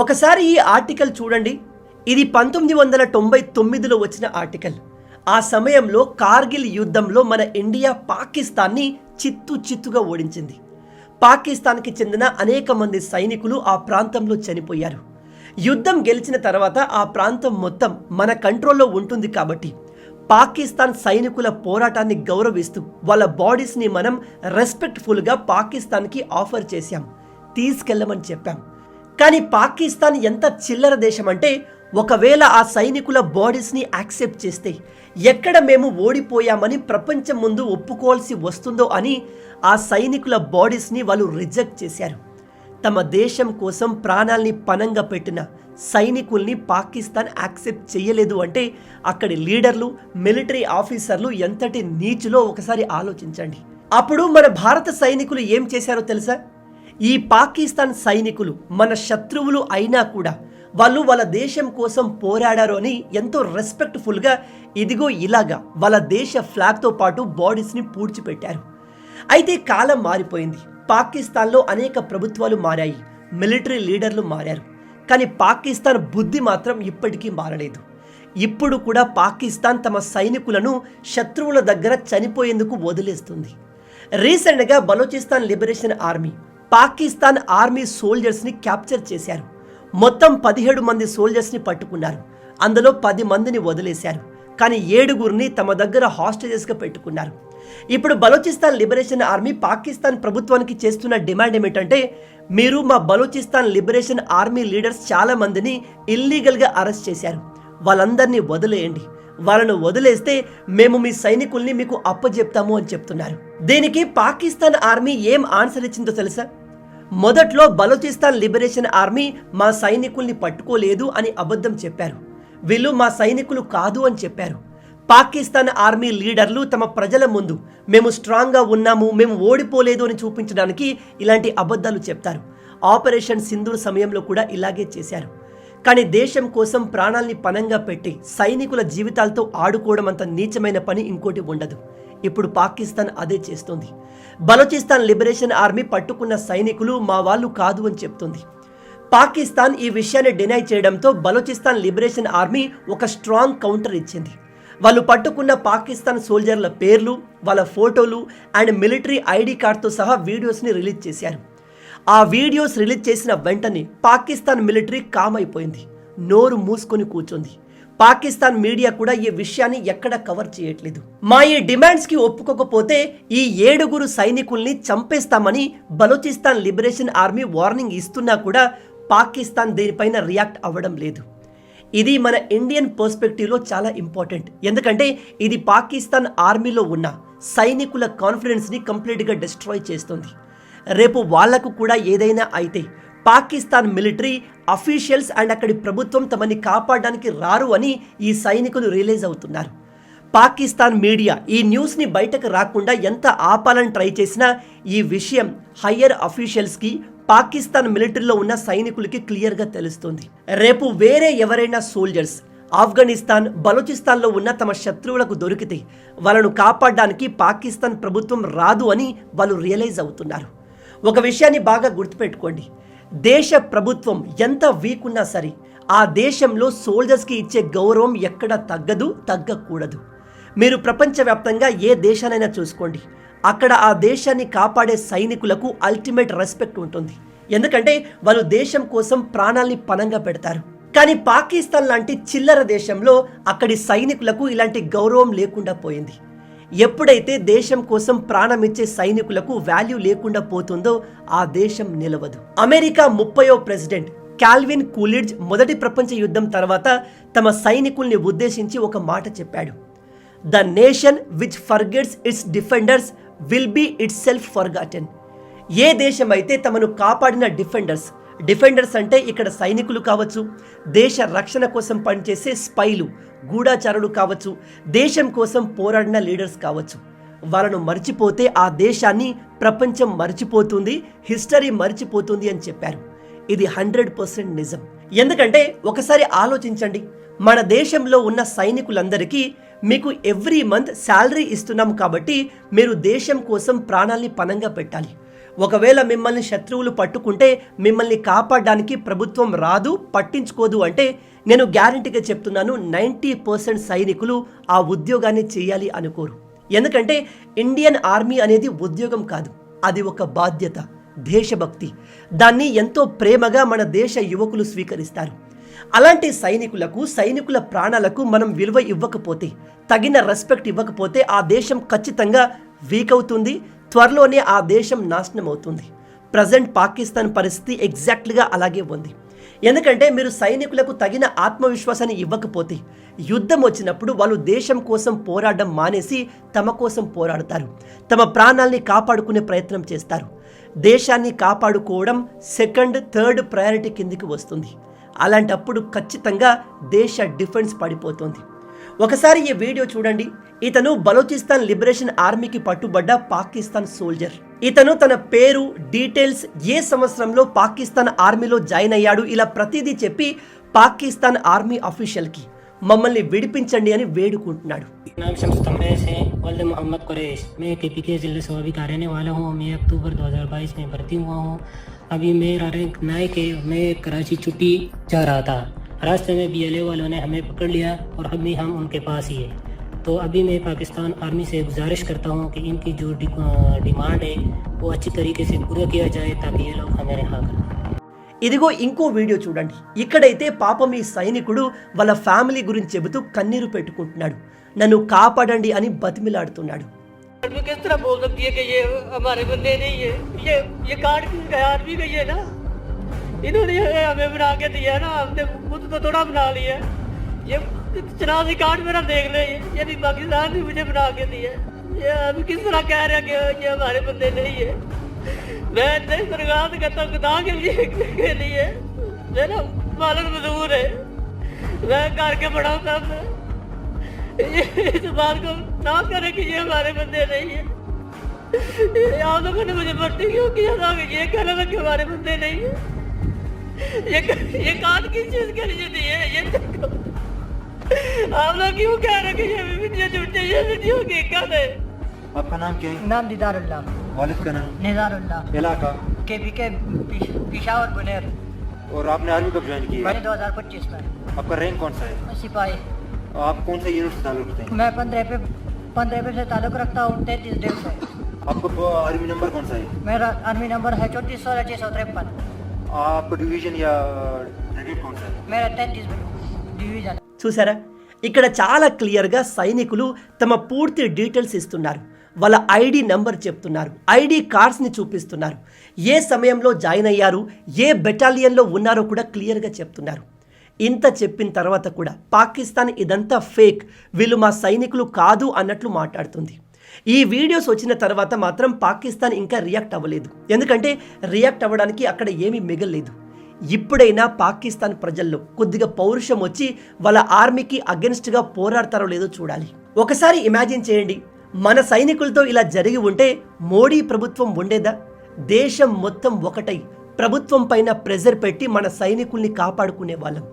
ఒకసారి ఈ ఆర్టికల్ చూడండి. ఇది 1999లో వచ్చిన ఆర్టికల్. ఆ సమయంలో కార్గిల్ యుద్ధంలో మన ఇండియా పాకిస్తాన్ని చిత్తుగా ఓడించింది. పాకిస్తాన్కి చెందిన అనేక మంది సైనికులు ఆ ప్రాంతంలో చనిపోయారు. యుద్ధం గెలిచిన తర్వాత ఆ ప్రాంతం మొత్తం మన కంట్రోల్లో ఉంటుంది కాబట్టి పాకిస్తాన్ సైనికుల పోరాటాన్ని గౌరవిస్తూ వాళ్ళ బాడీస్ని మనం రెస్పెక్ట్ఫుల్గా పాకిస్తాన్కి ఆఫర్ చేశాం, తీసుకెళ్ళమని చెప్పాం. కానీ పాకిస్తాన్ ఎంత చిల్లర దేశం అంటే, ఒకవేళ ఆ సైనికుల బాడీస్ని యాక్సెప్ట్ చేస్తే ఎక్కడ మేము ఓడిపోయామని ప్రపంచం ముందు ఒప్పుకోవాల్సి వస్తుందో అని ఆ సైనికుల బాడీస్ని వాళ్ళు రిజెక్ట్ చేశారు. తమ దేశం కోసం ప్రాణాల్ని పణంగా పెట్టిన సైనికుల్ని పాకిస్తాన్ యాక్సెప్ట్ చేయలేదు అంటే అక్కడి లీడర్లు, మిలిటరీ ఆఫీసర్లు ఎంతటి నీచులో ఒకసారి ఆలోచించండి. అప్పుడు మన భారత సైనికులు ఏం చేశారో తెలుసా? ఈ పాకిస్తాన్ సైనికులు మన శత్రువులు అయినా కూడా వాళ్ళు వాళ్ళ దేశం కోసం పోరాడారు అని ఎంతో రెస్పెక్ట్ఫుల్గా ఇదిగో ఇలాగా వాళ్ళ దేశ ఫ్లాగ్తో పాటు బాడీస్ని పూడ్చిపెట్టారు. అయితే కాలం మారిపోయింది. పాకిస్తాన్లో అనేక ప్రభుత్వాలు మారాయి, మిలిటరీ లీడర్లు మారారు. కానీ పాకిస్తాన్ బుద్ధి మాత్రం ఇప్పటికీ మారలేదు. ఇప్పుడు కూడా పాకిస్తాన్ తమ సైనికులను శత్రువుల దగ్గర చనిపోయేందుకు వదిలేస్తుంది. రీసెంట్గా Balochistan Liberation Army Pakistan Army సోల్జర్స్ని క్యాప్చర్ చేశారు. మొత్తం 17 మంది సోల్జర్స్ని పట్టుకున్నారు. అందులో 10 మందిని వదిలేశారు. కానీ 7గురిని తమ దగ్గర హాస్టేజెస్గా పెట్టుకున్నారు. ఇప్పుడు బలూచిస్తాన్ లిబరేషన్ ఆర్మీ పాకిస్తాన్ ప్రభుత్వానికి చేస్తున్న డిమాండ్ ఏమిటంటే, మీరు మా బలూచిస్తాన్ లిబరేషన్ ఆర్మీ లీడర్స్ చాలా మందిని ఇల్లీగల్గా అరెస్ట్ చేశారు, వాళ్ళందరినీ వదిలేయండి. వాళ్ళను వదిలేస్తే మేము మీ సైనికుల్ని మీకు అప్పచెప్తాము అని చెప్తున్నారు. దీనికి పాకిస్తాన్ ఆర్మీ ఏం ఆన్సర్ ఇచ్చిందో తెలుసా? మొదట్లో బలూచిస్తాన్ లిబరేషన్ ఆర్మీ మా సైనికుల్ని పట్టుకోలేదు అని అబద్ధం చెప్పారు. వీళ్ళు మా సైనికులు కాదు అని చెప్పారు. పాకిస్తాన్ ఆర్మీ లీడర్లు తమ ప్రజల ముందు మేము స్ట్రాంగ్గా ఉన్నాము, మేము ఓడిపోలేదు అని చూపించడానికి ఇలాంటి అబద్ధాలు చెప్తారు. ఆపరేషన్ సింధూర్ సమయంలో కూడా ఇలాగే చేశారు. కానీ దేశం కోసం ప్రాణాల్ని పణంగా పెట్టి సైనికుల జీవితాలతో ఆడుకోవడం అంత నీచమైన పని ఇంకోటి ఉండదు. ఇప్పుడు పాకిస్తాన్ అదే చేస్తుంది. బలూచిస్తాన్ లిబరేషన్ ఆర్మీ పట్టుకున్న సైనికులు మా వాళ్ళు కాదు అని చెప్తుంది. పాకిస్తాన్ ఈ విషయాన్ని డినై చేయడంతో బలూచిస్తాన్ లిబరేషన్ ఆర్మీ ఒక స్ట్రాంగ్ కౌంటర్ ఇచ్చింది. వాళ్ళు పట్టుకున్న పాకిస్తాన్ సోల్జర్ల పేర్లు, వాళ్ళ ఫోటోలు అండ్ మిలిటరీ ఐడి కార్డ్తో సహా వీడియోస్ని రిలీజ్ చేశారు. ఆ వీడియోస్ రిలీజ్ చేసిన వెంటనే పాకిస్తాన్ మిలిటరీ కామ్ అయిపోయింది, నోరు మూసుకొని కూర్చుంది. పాకిస్తాన్ మీడియా కూడా ఈ విషయాన్ని ఎక్కడ కవర్ చేయట్లేదు. మా ఈ డిమాండ్స్కి ఒప్పుకోకపోతే ఈ 7గురు సైనికుల్ని చంపేస్తామని బలూచిస్తాన్ లిబరేషన్ ఆర్మీ వార్నింగ్ ఇస్తున్నా కూడా పాకిస్తాన్ దీనిపైన రియాక్ట్ అవ్వడం లేదు. ఇది మన ఇండియన్ పర్స్పెక్టివ్లో చాలా ఇంపార్టెంట్. ఎందుకంటే ఇది పాకిస్తాన్ ఆర్మీలో ఉన్న సైనికుల కాన్ఫిడెన్స్ని కంప్లీట్గా డిస్ట్రాయ్ చేస్తుంది. రేపు వాళ్లకు కూడా ఏదైనా అయితే పాకిస్తాన్ మిలిటరీ అఫీషియల్స్ అండ్ అక్కడి ప్రభుత్వం తమని కాపాడడానికి రారు అని ఈ సైనికులు రియలైజ్ అవుతున్నారు. పాకిస్తాన్ మీడియా ఈ న్యూస్ని బయటకు రాకుండా ఎంత ఆపాలని ట్రై చేసినా ఈ విషయం హయ్యర్ అఫీషియల్స్కి, పాకిస్తాన్ మిలిటరీలో ఉన్న సైనికులకి క్లియర్గా తెలుస్తుంది. రేపు వేరే ఎవరైనా సోల్జర్స్ ఆఫ్ఘనిస్తాన్, బలూచిస్తాన్లో ఉన్న తమ శత్రువులకు దొరికితే వాళ్ళను కాపాడడానికి పాకిస్తాన్ ప్రభుత్వం రాదు అని వాళ్ళు రియలైజ్ అవుతున్నారు. ఒక విషయాన్ని బాగా గుర్తుపెట్టుకోండి, దేశ ప్రభుత్వం ఎంత వీక్ ఉన్నా సరే ఆ దేశంలో సోల్జర్స్కి ఇచ్చే గౌరవం ఎక్కడ తగ్గదు, తగ్గకూడదు. మీరు ప్రపంచవ్యాప్తంగా ఏ దేశానైనా చూసుకోండి, అక్కడ ఆ దేశాన్ని కాపాడే సైనికులకు అల్టిమేట్ రెస్పెక్ట్ ఉంటుంది. ఎందుకంటే వాళ్ళు దేశం కోసం ప్రాణాల్ని పణంగా పెడతారు. కానీ పాకిస్తాన్ లాంటి చిల్లర దేశంలో అక్కడి సైనికులకు ఇలాంటి గౌరవం లేకుండా పోయింది. ఎప్పుడైతే దేశం కోసం ప్రాణం ఇచ్చే సైనికులకు వాల్యూ లేకుండా పోతుందో ఆ దేశం నిలవదు. అమెరికా 30వ ప్రెసిడెంట్ కాల్విన్ కూలిడ్జ్ మొదటి ప్రపంచ యుద్ధం తర్వాత తమ సైనికుల్ని ఉద్దేశించి ఒక మాట చెప్పాడు. The nation which forgets its defenders will be itself forgotten. ఏ దేశం అయితే తమను కాపాడిన డిఫెండర్స్ అంటే ఇక్కడ సైనికులు కావచ్చు, దేశ రక్షణ కోసం పనిచేసే స్పైలు, గూఢాచారులు కావచ్చు, దేశం కోసం పోరాడిన లీడర్స్ కావచ్చు, వాళ్ళను మర్చిపోతే ఆ దేశాన్ని ప్రపంచం మర్చిపోతుంది, హిస్టరీ మర్చిపోతుంది అని చెప్పారు. ఇది 100% నిజం. ఎందుకంటే ఒకసారి ఆలోచించండి, మన దేశంలో ఉన్న సైనికులందరికీ మీకు ఎవ్రీ మంత్ శాలరీ ఇస్తున్నాం కాబట్టి మీరు దేశం కోసం ప్రాణాల్ని పణంగా పెట్టాలి. ఒకవేళ మిమ్మల్ని శత్రువులు పట్టుకుంటే మిమ్మల్ని కాపాడడానికి ప్రభుత్వం రాదు, పట్టించుకోదు అంటే నేను గ్యారంటీగా చెప్తున్నాను 90% సైనికులు ఆ ఉద్యోగాన్ని చేయాలి అనుకోరు. ఎందుకంటే ఇండియన్ ఆర్మీ అనేది ఉద్యోగం కాదు, అది ఒక బాధ్యత, దేశభక్తి. దాన్ని ఎంతో ప్రేమగా మన దేశ యువకులు స్వీకరిస్తారు. అలాంటి సైనికుల ప్రాణాలకు మనం విలువ ఇవ్వకపోతే, తగిన రెస్పెక్ట్ ఇవ్వకపోతే ఆ దేశం ఖచ్చితంగా వీక్ అవుతుంది. త్వరలోనే ఆ దేశం నాశనం అవుతుంది. ప్రజెంట్ పాకిస్తాన్ పరిస్థితి ఎగ్జాక్ట్గా అలాగే ఉంది. ఎందుకంటే మీరు సైనికులకు తగిన ఆత్మవిశ్వాసాన్ని ఇవ్వకపోతే యుద్ధం వచ్చినప్పుడు వాళ్ళు దేశం కోసం పోరాడడం మానేసి తమ కోసం పోరాడతారు, తమ ప్రాణాల్ని కాపాడుకునే ప్రయత్నం చేస్తారు. దేశాన్ని కాపాడుకోవడం సెకండ్, థర్డ్ ప్రయారిటీ కిందికి వస్తుంది. అలాంటప్పుడు ఖచ్చితంగా దేశ డిఫెన్స్ పడిపోతుంది. ఒకసారి ఈ వీడియో చూడండి. ఇతను బలూచిస్తాన్ లిబరేషన్ ఆర్మీకి పట్టుబడ్డ పాకిస్తాన్ సోల్జర్. ఇతను తన పేరు, డీటెయిల్స్, ఏ సంవత్సరంలో పాకిస్తాన్ ఆర్మీలో జాయిన్ అయ్యాడు, ఇలా ప్రతిదీ చెప్పి పాకిస్తాన్ ఆర్మీ అఫీషియల్కి మమ్మల్ని విడిపించండి అని వేడుకుంటున్నాడు. नाम शम्स तमरेज है, वल्द मोहम्मद कुरैश। मैं KPK जिले स्वाबी का रहने वाला हूँ। मैं अक्टूबर 2022 में भर्ती हुआ हूँ। अभी मेरा रैंक नायक है। मैं कराची छुट्टी जा रहा था, रास्ते में BLA वालों ने हमें पकड़ लिया और अभी हम उनके पास ही है। तो अभी मैं पाकिस्तान आर्मी से गुजारिश करता हूँ कि इनकी जो डिमांड है वो अच्छी तरीके से पूरा किया जाए ताकि ये लोग हमें रिहा करें। ఇదిగో ఇంకో వీడియో చూడండి. ఇక్కడైతే పాపం ఈ సైనికుడు వాళ్ళ ఫ్యామిలీ గురించి చెబుతూ కన్నీరు పెట్టుకుంటున్నాడు. నన్ను కాపాడండి అని బతిమిలాడుతున్నాడు. किस तरह बोल सकती है कि ये हमारे बंदे नहीं है? ये कार्ड आर्मी का ही है ना, इन्होंने हमें बना के दिया ना, हमने खुद तो थोड़ा बना लिया। ये शनाख्ती कार्ड मेरा देख ले, ये भी पाकिस्तान ने मुझे बना के दिया। ये अभी किस तरह कह रहे हैं कि ये हमारे बंदे नहीं है? मैं सरकार से कहता हूँ खुदा के लिए मेरा मालिक मजबूर है, मैं करके बड़ा हूँ। इस बात को ना करे कि ये हमारे बंदे नहीं है। आप लोगों ने मुझे भर्ती क्यों किया था कि ये कह रहा था कि हमारे बंदे नहीं है? ये कार्ड किस चीज के लिए दिए? ये आप लोग क्यों कह रहे कि ये वीडियो झूठे, ये वीडियो हकीकत है? आपका नाम क्या है? नाम दीदारुल्लाह। वालिद का नाम? निजारुल्लाह। इलाका? KPK पिशावर बुनेर। और आपने आर्मी कब ज्वाइन किया? मैंने 2025 में। आपका रैंक कौन सा है? सिपाही। आप कौन सा यूनिट से ताल्लुक रखते हैं? मैं 15 पे से ताल्लुक रखता हूँ, 33 से। आपका आर्मी नंबर कौन सा है? मेरा आर्मी नंबर है 34,653। आपका डिवीजन या ब्रिगेड कौन सा है? मेरा 33 डिवीजन। చూసారా, ఇక్కడ చాలా క్లియర్గా సైనికులు తమ పూర్తి డీటెయిల్స్ ఇస్తున్నారు. వాళ్ళ ఐడి నంబర్ చెప్తున్నారు, ఐడి కార్డ్స్ని చూపిస్తున్నారు, ఏ సమయంలో జాయిన్ అయ్యారు, ఏ బెటాలియన్లో ఉన్నారో కూడా క్లియర్గా చెప్తున్నారు. ఇంత చెప్పిన తర్వాత కూడా పాకిస్తాన్ ఇదంతా ఫేక్, వీళ్ళు మా సైనికులు కాదు అన్నట్లు మాట్లాడుతుంది. ఈ వీడియోస్ వచ్చిన తర్వాత మాత్రం పాకిస్తాన్ ఇంకా రియాక్ట్ అవ్వలేదు. ఎందుకంటే రియాక్ట్ అవ్వడానికి అక్కడ ఏమీ మిగలలేదు. ఇప్పుడైనా పాకిస్తాన్ ప్రజల్లో కొద్దిగా పౌరుషం వచ్చి వాళ్ళ ఆర్మీకి అగెన్స్ట్గా పోరాడతారో లేదో చూడాలి. ఒకసారి ఇమాజిన్ చేయండి, మన సైనికులతో ఇలా జరిగి ఉంటే మోడీ ప్రభుత్వం ఉండేదా? దేశం మొత్తం ఒకటై ప్రభుత్వం పైన ప్రెజర్ పెట్టి మన సైనికుల్ని కాపాడుకునే వాళ్ళం,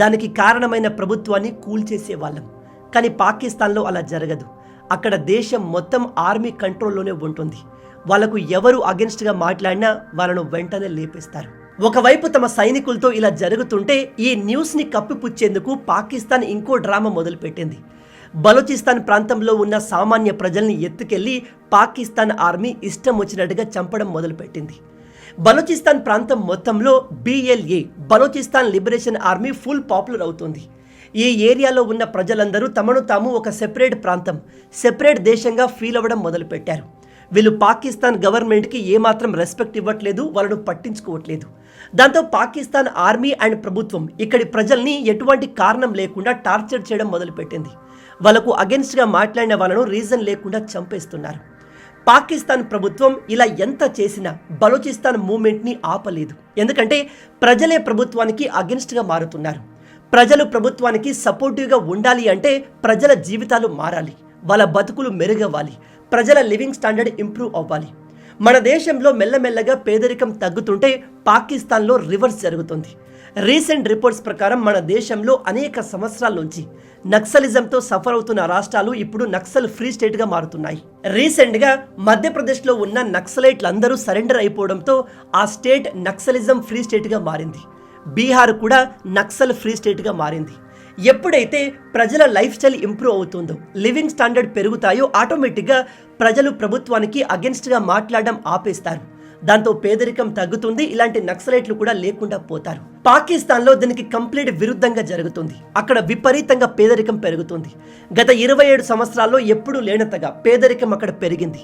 దానికి కారణమైన ప్రభుత్వాన్ని కూల్చేసే వాళ్ళం. కానీ పాకిస్తాన్లో అలా జరగదు. అక్కడ దేశం మొత్తం ఆర్మీ కంట్రోల్లోనే ఉంటుంది. వాళ్ళకు ఎవరు అగెన్స్ట్గా మాట్లాడినా వాళ్ళను వెంటనే లేపేస్తారు. ఒకవైపు తమ సైనికులతో ఇలా జరుగుతుంటే ఈ న్యూస్ని కప్పిపుచ్చేందుకు పాకిస్తాన్ ఇంకో డ్రామా మొదలుపెట్టింది. బలూచిస్తాన్ ప్రాంతంలో ఉన్న సామాన్య ప్రజల్ని ఎత్తుకెళ్లి పాకిస్తాన్ ఆర్మీ ఇష్టం వచ్చినట్టుగా చంపడం మొదలుపెట్టింది. బలూచిస్తాన్ ప్రాంతం మొత్తంలో BLA, Balochistan Liberation army full popular అవుతుంది. ఈ ఏరియాలో ఉన్న ప్రజలందరూ తమను తాము ఒక సెపరేట్ ప్రాంతం, సెపరేట్ దేశంగా ఫీల్ అవ్వడం మొదలుపెట్టారు. వీళ్ళు పాకిస్తాన్ గవర్నమెంట్కి ఏమాత్రం రెస్పెక్ట్ ఇవ్వట్లేదు, వాళ్ళను పట్టించుకోవట్లేదు. దాంతో పాకిస్తాన్ ఆర్మీ అండ్ ప్రభుత్వం ఇక్కడి ప్రజల్ని ఎటువంటి కారణం లేకుండా టార్చర్ చేయడం మొదలుపెట్టింది. వాళ్ళకు అగెన్స్ట్గా మాట్లాడిన వాళ్ళను రీజన్ లేకుండా చంపేస్తున్నారు. పాకిస్తాన్ ప్రభుత్వం ఇలా ఎంత చేసినా బలూచిస్తాన్ మూవ్మెంట్ని ఆపలేదు. ఎందుకంటే ప్రజలే ప్రభుత్వానికి అగెన్స్ట్గా మారుతున్నారు. ప్రజలు ప్రభుత్వానికి సపోర్టివ్గా ఉండాలి అంటే ప్రజల జీవితాలు మారాలి, వాళ్ళ బతుకులు మెరుగవ్వాలి, ప్రజల లివింగ్ స్టాండర్డ్ ఇంప్రూవ్ అవ్వాలి. మన దేశంలో మెల్లమెల్లగా పేదరికం తగ్గుతుంటే పాకిస్తాన్లో రివర్స్ జరుగుతుంది. రీసెంట్ రిపోర్ట్స్ ప్రకారం మన దేశంలో అనేక సంవత్సరాల నుంచి నక్సలిజంతో సఫర్ అవుతున్న రాష్ట్రాలు ఇప్పుడు నక్సల్ ఫ్రీ స్టేట్గా మారుతున్నాయి. రీసెంట్గా మధ్యప్రదేశ్లో ఉన్న నక్సలైట్లందరూ సరెండర్ అయిపోవడంతో ఆ స్టేట్ నక్సలిజం ఫ్రీ స్టేట్గా మారింది. బీహార్ కూడా నక్సల్ ఫ్రీ స్టేట్గా మారింది. ఎప్పుడైతే ప్రజల లైఫ్ స్టైల్ ఇంప్రూవ్ అవుతుందో, లివింగ్ స్టాండర్డ్ పెరుగుతాయో ఆటోమేటిక్గా ప్రజలు ప్రభుత్వానికి అగెన్స్ట్గా మాట్లాడడం ఆపేస్తారు. దాంతో పేదరికం తగ్గుతుంది. ఇలాంటి నక్సలైట్లు కూడా లేకుండా పోతారు. పాకిస్తాన్లో దీనికి కంప్లీట్ విరుద్ధంగా జరుగుతుంది. అక్కడ విపరీతంగా పేదరికం పెరుగుతుంది. గత 27 సంవత్సరాల్లో ఎప్పుడూ లేనంతగా పేదరికం అక్కడ పెరిగింది.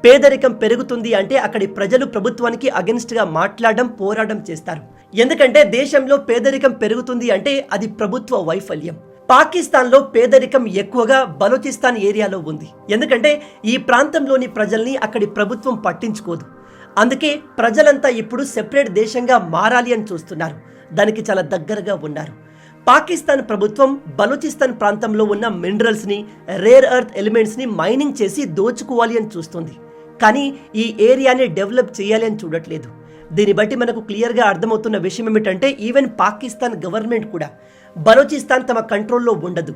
పేదరికం పెరుగుతుంది అంటే అక్కడి ప్రజలు ప్రభుత్వానికి అగెన్స్ట్గా మాట్లాడడం, పోరాటం చేస్తారు. ఎందుకంటే దేశంలో పేదరికం పెరుగుతుంది అంటే అది ప్రభుత్వ వైఫల్యం. పాకిస్తాన్లో పేదరికం ఎక్కువగా బలూచిస్తాన్ ఏరియాలో ఉంది. ఎందుకంటే ఈ ప్రాంతంలోని ప్రజల్ని అక్కడి ప్రభుత్వం పట్టించుకోదు. అందుకే ప్రజలంతా ఇప్పుడు సెపరేట్ దేశంగా మారాలి అని చూస్తున్నారు. దానికి చాలా దగ్గరగా ఉన్నారు. పాకిస్తాన్ ప్రభుత్వం బలూచిస్తాన్ ప్రాంతంలో ఉన్న మినరల్స్ని, రేర్ ఎర్త్ ఎలిమెంట్స్ని మైనింగ్ చేసి దోచుకోవాలి అని చూస్తుంది. కానీ ఈ ఏరియాని డెవలప్ చేయాలి అని చూడట్లేదు. దీన్ని బట్టి మనకు క్లియర్గా అర్థమవుతున్న విషయం ఏమిటంటే ఈవెన్ పాకిస్తాన్ గవర్నమెంట్ కూడా బలూచిస్తాన్ తమ కంట్రోల్లో ఉండదు.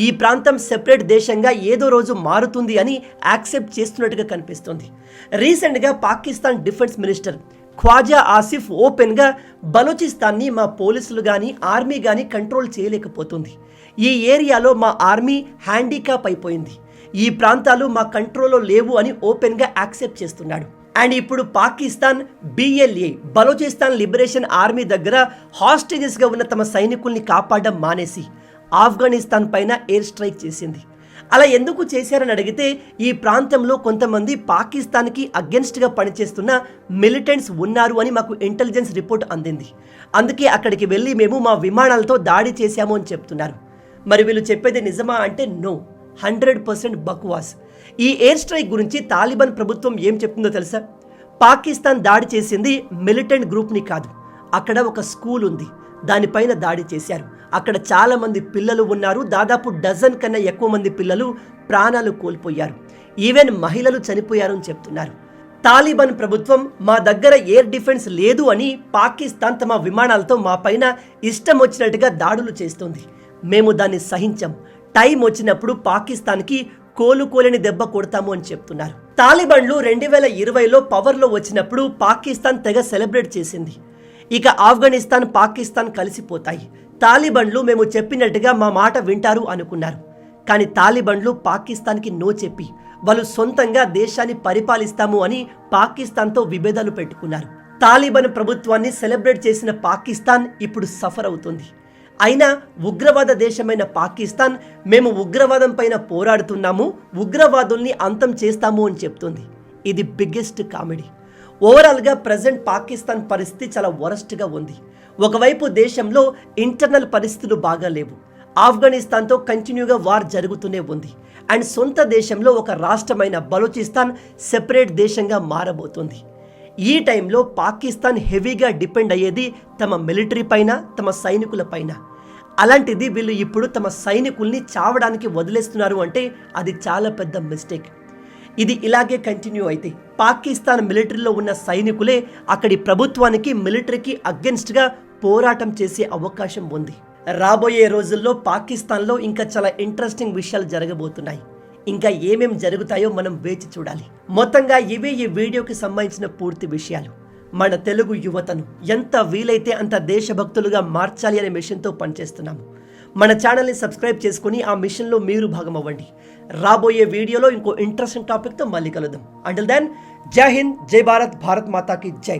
ఈ ప్రాంతం సెపరేట్ దేశంగా ఏదో రోజు మారుతుంది అని యాక్సెప్ట్ చేస్తున్నట్టుగా కనిపిస్తుంది. రీసెంట్గా పాకిస్తాన్ డిఫెన్స్ మినిస్టర్ ఖ్వాజా ఆసిఫ్ ఓపెన్గా బలూచిస్తాన్ని మా పోలీసులు కానీ ఆర్మీ కానీ కంట్రోల్ చేయలేకపోతుంది. ఈ ఏరియాలో మా ఆర్మీ హ్యాండిక్యాప్ అయిపోయింది. ఈ ప్రాంతాలు మా కంట్రోల్లో లేవు అని ఓపెన్గా యాక్సెప్ట్ చేస్తున్నాడు. అండ్ ఇప్పుడు Pakistan BLA Balochistan Liberation army దగ్గర హాస్టేజెస్గా ఉన్న తమ సైనికుల్ని కాపాడడం మానేసి ఆఫ్ఘనిస్తాన్ పైన ఎయిర్ స్ట్రైక్ చేసింది. అలా ఎందుకు చేశారని అడిగితే ఈ ప్రాంతంలో కొంతమంది పాకిస్తాన్కి అగెన్స్ట్గా పనిచేస్తున్న మిలిటెంట్స్ ఉన్నారు అని మాకు ఇంటెలిజెన్స్ రిపోర్ట్ అందింది. అందుకే అక్కడికి వెళ్ళి మేము మా విమానాలతో దాడి చేశాము అని చెప్తున్నారు. మరి వీళ్ళు చెప్పేది నిజమా అంటే నో, 100% బక్వాస్. ఈ ఎయిర్ స్ట్రైక్ గురించి తాలిబాన్ ప్రభుత్వం ఏం చెప్తుందో తెలుసా? పాకిస్తాన్ దాడి చేసింది మిలిటెంట్ గ్రూప్ని కాదు, అక్కడ ఒక స్కూల్ ఉంది, దానిపైన దాడి చేశారు. అక్కడ చాలా మంది పిల్లలు ఉన్నారు. దాదాపు డజన్ కన్నా ఎక్కువ మంది పిల్లలు ప్రాణాలు కోల్పోయారు. ఈవెన్ మహిళలు చనిపోయారు అని చెప్తున్నారు. తాలిబాన్ ప్రభుత్వం మా దగ్గర ఎయిర్ డిఫెన్స్ లేదు అని పాకిస్తాన్ తమ విమానాలతో మా పైన ఇష్టం వచ్చినట్టుగా దాడులు చేస్తుంది. మేము దాన్ని సహించాం. టైం వచ్చినప్పుడు పాకిస్తాన్కి కోలుకోలేని దెబ్బ కొడతాము అని చెప్తున్నారు. తాలిబాన్లు 2020లో పవర్లో వచ్చినప్పుడు పాకిస్తాన్ తెగ సెలబ్రేట్ చేసింది. ఇక ఆఫ్ఘనిస్తాన్, పాకిస్తాన్ కలిసిపోతాయి. తాలిబాన్లు మేము చెప్పినట్టుగా మా మాట వింటారు అనుకున్నారు. కానీ తాలిబాన్లు పాకిస్తాన్కి నో చెప్పి వాళ్ళు సొంతంగా దేశాన్ని పరిపాలిస్తాము అని పాకిస్తాన్తో విభేదాలు పెట్టుకున్నారు. తాలిబాన్ ప్రభుత్వాన్ని సెలబ్రేట్ చేసిన పాకిస్తాన్ ఇప్పుడు సఫర్ అవుతుంది. అయినా ఉగ్రవాద దేశమైన పాకిస్తాన్ మేము ఉగ్రవాదం పైన పోరాడుతున్నాము, ఉగ్రవాదుల్ని అంతం చేస్తాము అని చెప్తుంది. ఇది బిగ్గెస్ట్ కామెడీ. ఓవరాల్గా ప్రజెంట్ పాకిస్తాన్ పరిస్థితి చాలా వరస్ట్గా ఉంది. ఒకవైపు దేశంలో ఇంటర్నల్ పరిస్థితులు బాగా లేవు. ఆఫ్ఘనిస్తాన్తో కంటిన్యూగా వార్ జరుగుతూనే ఉంది. అండ్ సొంత దేశంలో ఒక రాష్ట్రమైన బలూచిస్తాన్ సెపరేట్ దేశంగా మారబోతుంది. ఈ టైంలో పాకిస్తాన్ హెవీగా డిపెండ్ అయ్యేది తమ మిలిటరీ పైన, తమ సైనికుల పైన. అలాంటిది వీళ్ళు ఇప్పుడు తమ సైనికుల్ని చావడానికి వదిలేస్తున్నారు అంటే అది చాలా పెద్ద మిస్టేక్. ఇది ఇలాగే కంటిన్యూ అయితే పాకిస్తాన్ మిలిటరీలో ఉన్న సైనికులే అక్కడి ప్రభుత్వానికి, మిలిటరీకి అగెన్స్ట్గా పోరాటం చేసే అవకాశం ఉంది. రాబోయే రోజుల్లో పాకిస్తాన్లో ఇంకా చాలా ఇంట్రెస్టింగ్ విషయాలు జరగబోతున్నాయి. ఇంకా ఏమేం జరుగుతాయో మనం వేచి చూడాలి. మొత్తంగా ఇవే ఈ వీడియోకి సంబంధించిన పూర్తి విషయాలు. మన తెలుగు యువతను ఎంత వీలైతే అంత దేశభక్తులుగా మార్చాలి అనే మిషన్తో పనిచేస్తున్నాము. మన ఛానల్ని సబ్స్క్రైబ్ చేసుకుని ఆ మిషన్లో మీరు భాగం అవ్వండి. రాబోయే వీడియోలో ఇంకో ఇంట్రెస్టింగ్ టాపిక్తో మళ్ళీ కలుద్దాం. అంటిల్ దెన్, జై హింద్, జై భారత్, భారత్ మాతాకి జై.